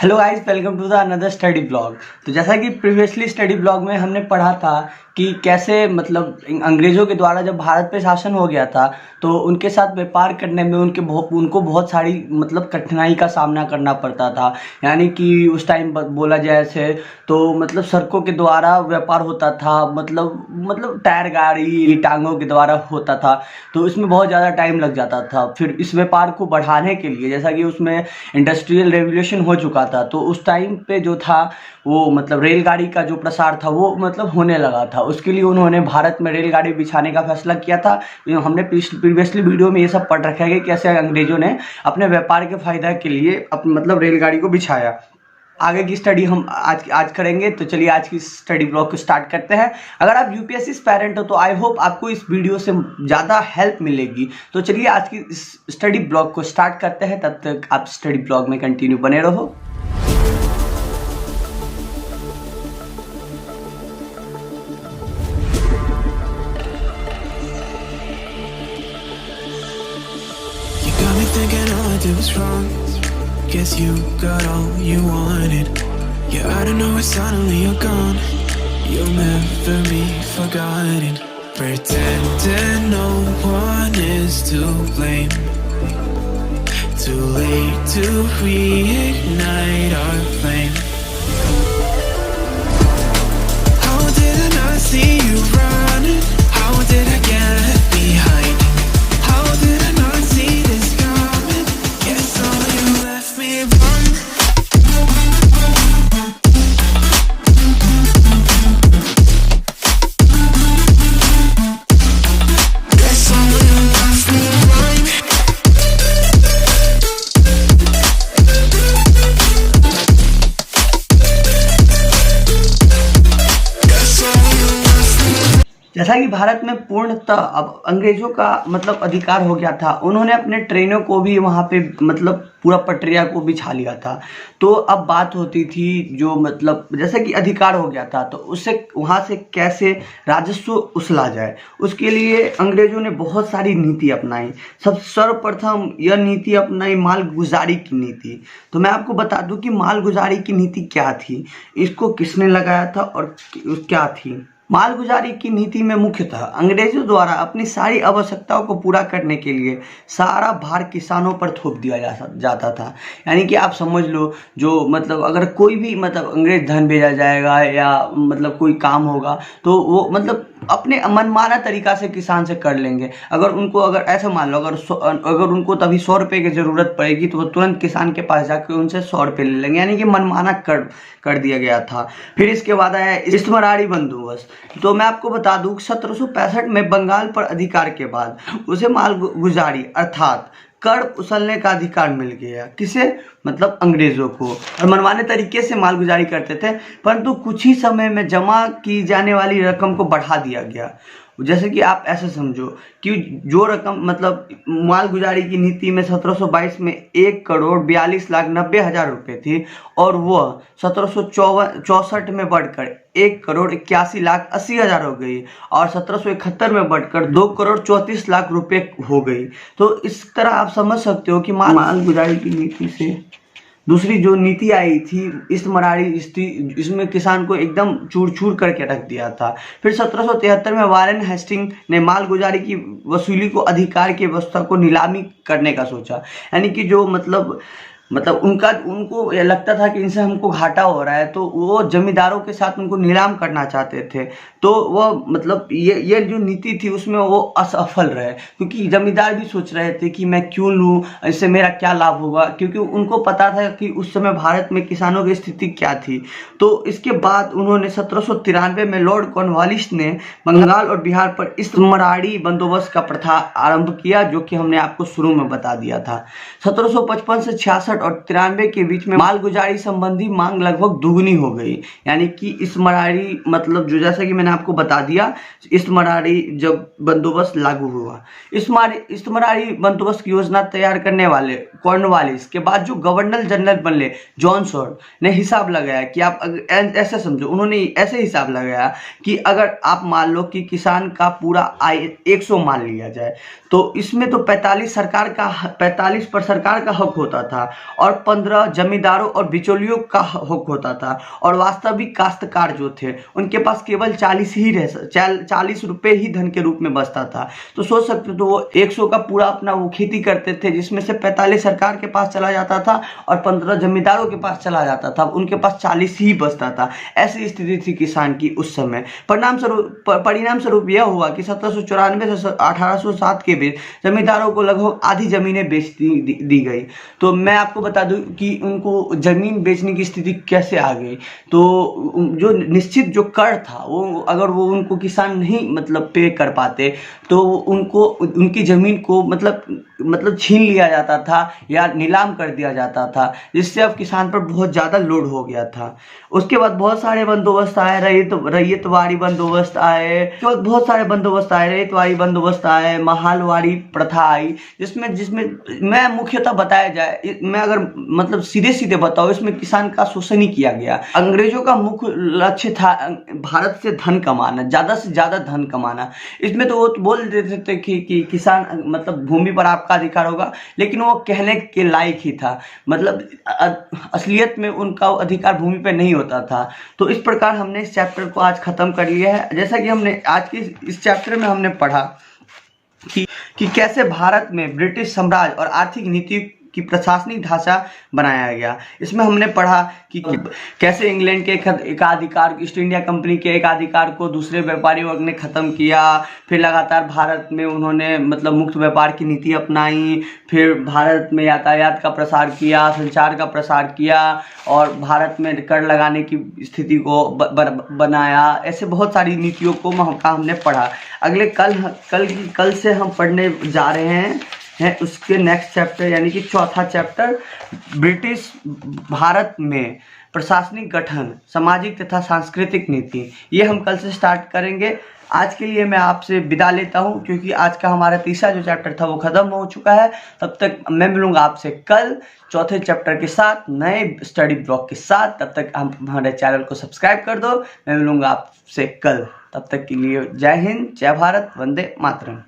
Hello guys, welcome to the another study blog. तो जैसा कि प्रीवियसली स्टडी ब्लॉग में हमने पढ़ा था कि कैसे मतलब अंग्रेज़ों के द्वारा जब भारत पे शासन हो गया था तो उनके साथ व्यापार करने में उनको बहुत सारी मतलब कठिनाई का सामना करना पड़ता था। यानी कि उस टाइम बोला जाए से तो मतलब सड़कों के द्वारा व्यापार होता था, मतलब टायर गाड़ी टांगों के द्वारा होता था। तो इसमें बहुत ज़्यादा टाइम लग जाता था। फिर इस व्यापार को बढ़ाने के लिए जैसा कि उसमें इंडस्ट्रियल रेवोल्यूशन हो चुका था, तो उस टाइम पे जो था वो मतलब रेलगाड़ी का जो प्रसार था वो मतलब होने लगा था। उसके लिए उन्होंने भारत में रेलगाड़ी बिछाने का फैसला किया था। हमने प्रीवियसली वीडियो में ये सब पढ़ रखा है कि कैसे अंग्रेजों ने अपने व्यापार के फायदा के लिए मतलब रेलगाड़ी को बिछाया। आगे की स्टडी हम आज करेंगे। तो चलिए आज की स्टडी ब्लॉग को स्टार्ट करते हैं। अगर आप यूपीएससी एस्पायरेंट हो तो आई होप आपको इस वीडियो से ज़्यादा हेल्प मिलेगी। तो चलिए आज की स्टडी ब्लॉग को स्टार्ट करते हैं। तब तक आप स्टडी ब्लॉग में कंटिन्यू बने रहो। Got me thinking all I did was wrong. Guess you got all you wanted. Yeah, I don't know why suddenly you're gone. You'll never be forgotten. Pretending no one is to blame. Too late to reignite our flame. How did I not see you running? How did I get behind? How did I not see this coming? Guess all you left me wrong. Guess all you left me wrong. Guess all you left me wrong. जैसा कि भारत में पूर्णतः अब अंग्रेजों का मतलब अधिकार हो गया था, उन्होंने अपने ट्रेनों को भी वहाँ पे मतलब पूरा पटरिया को बिछा लिया था। तो अब बात होती थी जो मतलब जैसा कि अधिकार हो गया था तो उससे वहाँ से कैसे राजस्व उछला जाए, उसके लिए अंग्रेजों ने बहुत सारी नीति अपनाई। सर्वप्रथम यह नीति अपनाई मालगुजारी की नीति। तो मैं आपको बता दूं कि मालगुजारी की नीति क्या थी, इसको किसने लगाया था और क्या थी। मालगुजारी की नीति में मुख्यतः अंग्रेजों द्वारा अपनी सारी आवश्यकताओं को पूरा करने के लिए सारा भार किसानों पर थोप दिया जाता था। यानी कि आप समझ लो जो मतलब अगर कोई भी मतलब अंग्रेज धन भेजा जाएगा या मतलब कोई काम होगा तो वो मतलब अपने मनमाना तरीका से किसान से कर लेंगे। अगर ऐसा मान लो अगर उनको तभी 100 रुपये की ज़रूरत पड़ेगी तो वो तुरंत किसान के पास जाकर उनसे 100 रुपये ले लेंगे। यानी कि मनमाना कर दिया गया था। फिर इसके बाद आया इस्मारारी बंदोबस्त। तो मैं आपको बता दूं 1765 में बंगाल पर अधिकार के बाद उसे मालगुजारी अर्थात कर उछलने का अधिकार मिल गया। किसे? मतलब अंग्रेजों को। और मनमाने तरीके से मालगुजारी करते थे, परंतु कुछ ही समय में जमा की जाने वाली रकम को बढ़ा दिया गया। जैसे कि आप ऐसे समझो कि जो रकम मतलब मालगुजारी की नीति में 1722 में 1,42,90,000 रुपये थी और वह 1764 में बढ़कर 1,81,80,000 हो गई और 1771 में बढ़कर 2,34,00,000 रुपये हो गई। तो इस तरह आप समझ सकते हो कि मालगुजारी की नीति से दूसरी जो नीति आई थी इस्मारारी, इसमें किसान को एकदम चूर चूर करके रख दिया था। फिर 1773 में वारेन हेस्टिंग ने मालगुजारी की वसूली को अधिकार की व्यवस्था को नीलामी करने का सोचा। यानी कि जो मतलब उनको ये लगता था कि इनसे हमको घाटा हो रहा है तो वो जमींदारों के साथ उनको नीलाम करना चाहते थे। तो वो मतलब ये जो नीति थी उसमें वो असफल रहे, क्योंकि जमींदार भी सोच रहे थे कि मैं क्यों लूँ, इससे मेरा क्या लाभ होगा, क्योंकि उनको पता था कि उस समय भारत में किसानों की स्थिति क्या थी। तो इसके बाद उन्होंने 1793 में लॉर्ड कॉर्नवालिस ने बंगाल और बिहार पर इस्मारारी बंदोबस्त का प्रथा आरंभ किया, जो कि हमने आपको शुरू में बता दिया था। 1755 से 66 और 93 के बीच में मालगुजारी संबंधी मांग लगभग दुगनी हो गई। यानी कि इस्मारारी मतलब जो जैसा कि मैंने आपको बता दिया, इस्मारारी जब बंदोबस्त लागू हुआ, इस्मारारी बंदोबस्त की योजना तैयार करने वाले कॉर्नवालिस के बाद जो गवर्नर जनरल बने जॉनसन ने हिसाब लगाया कि आप ऐसे समझो, उन्होंने ऐसे हिसाब लगाया कि अगर आप मान लो कि किसान का पूरा आय 100 मान लिया जाए तो इसमें तो 45 पर सरकार का हक होता था और 15 जमींदारों और बिचौलियों का हक होता था, और वास्तविक काश्तकार जो थे उनके पास केवल 40 रुपए ही धन के रूप में बचता था। तो सोच सकते हो, तो वो 100 का पूरा अपना वो खेती करते थे, जिसमें से 45 सरकार के पास चला जाता था और 15 जमींदारों के पास चला जाता था, उनके पास 40 ही बचता था। ऐसी स्थिति थी किसान की उस समय। परिणाम स्वरूप यह हुआ कि 1794 से 1807 के बीच जमींदारों को लगभग आधी जमीनें बेच दी गई। तो मैं आपको बता दूं कि उनको जमीन बेचने की स्थिति कैसे आ गई। तो जो निश्चित जो कर था, वो अगर वो उनको किसान नहीं मतलब पे कर पाते, तो उनको उनकी जमीन को मतलब छीन लिया जाता था या नीलाम कर दिया जाता था, जिससे अब किसान पर बहुत ज़्यादा लोड हो गया था। उसके बाद बहुत सारे बंदोबस्त आए, रैयतवाड़ी बंदोबस्त आए, महालवाड़ी प्रथा आई, जिसमें मैं मुख्यतः बताया जाए, मैं अगर मतलब सीधे बताऊँ, इसमें किसान का शोषण ही किया गया। अंग्रेजों का मुख्य लक्ष्य था भारत से धन कमाना, ज़्यादा से ज़्यादा धन कमाना। इसमें तो वो बोल देते थे कि किसान मतलब भूमि पर आपका अधिकार होगा, लेकिन वो कहने के लायक ही था, मतलब असलियत में उनका अधिकार भूमि पर नहीं होता था। तो इस प्रकार हमने इस चैप्टर को आज खत्म कर लिया है। जैसा कि हमने आज के इस चैप्टर में हमने पढ़ा कि कैसे भारत में ब्रिटिश साम्राज्य और आर्थिक नीति की प्रशासनिक ढांचा बनाया गया। इसमें हमने पढ़ा कि कैसे इंग्लैंड के एकाधिकार, ईस्ट इंडिया कंपनी के एकाधिकार को दूसरे व्यापारी वर्ग ने खत्म किया। फिर लगातार भारत में उन्होंने मतलब मुक्त व्यापार की नीति अपनाई। फिर भारत में यातायात का प्रसार किया, संचार का प्रसार किया, और भारत में कर लगाने की स्थिति को बनाया। ऐसे बहुत सारी नीतियों को हमने पढ़ा। अगले कल से हम पढ़ने जा रहे हैं उसके नेक्स्ट चैप्टर, यानी कि चौथा चैप्टर, ब्रिटिश भारत में प्रशासनिक गठन, सामाजिक तथा सांस्कृतिक नीति। ये हम कल से स्टार्ट करेंगे। आज के लिए मैं आपसे विदा लेता हूं, क्योंकि आज का हमारा तीसरा जो चैप्टर था वो खत्म हो चुका है। तब तक मैं मिलूंगा आपसे कल चौथे चैप्टर के साथ, नए स्टडी ब्लॉग के साथ। तब तक हमारे चैनल को सब्सक्राइब कर दो। मैं मिलूंगा आपसे कल। तब तक के लिए जय हिंद, जय भारत, वंदे मातरम।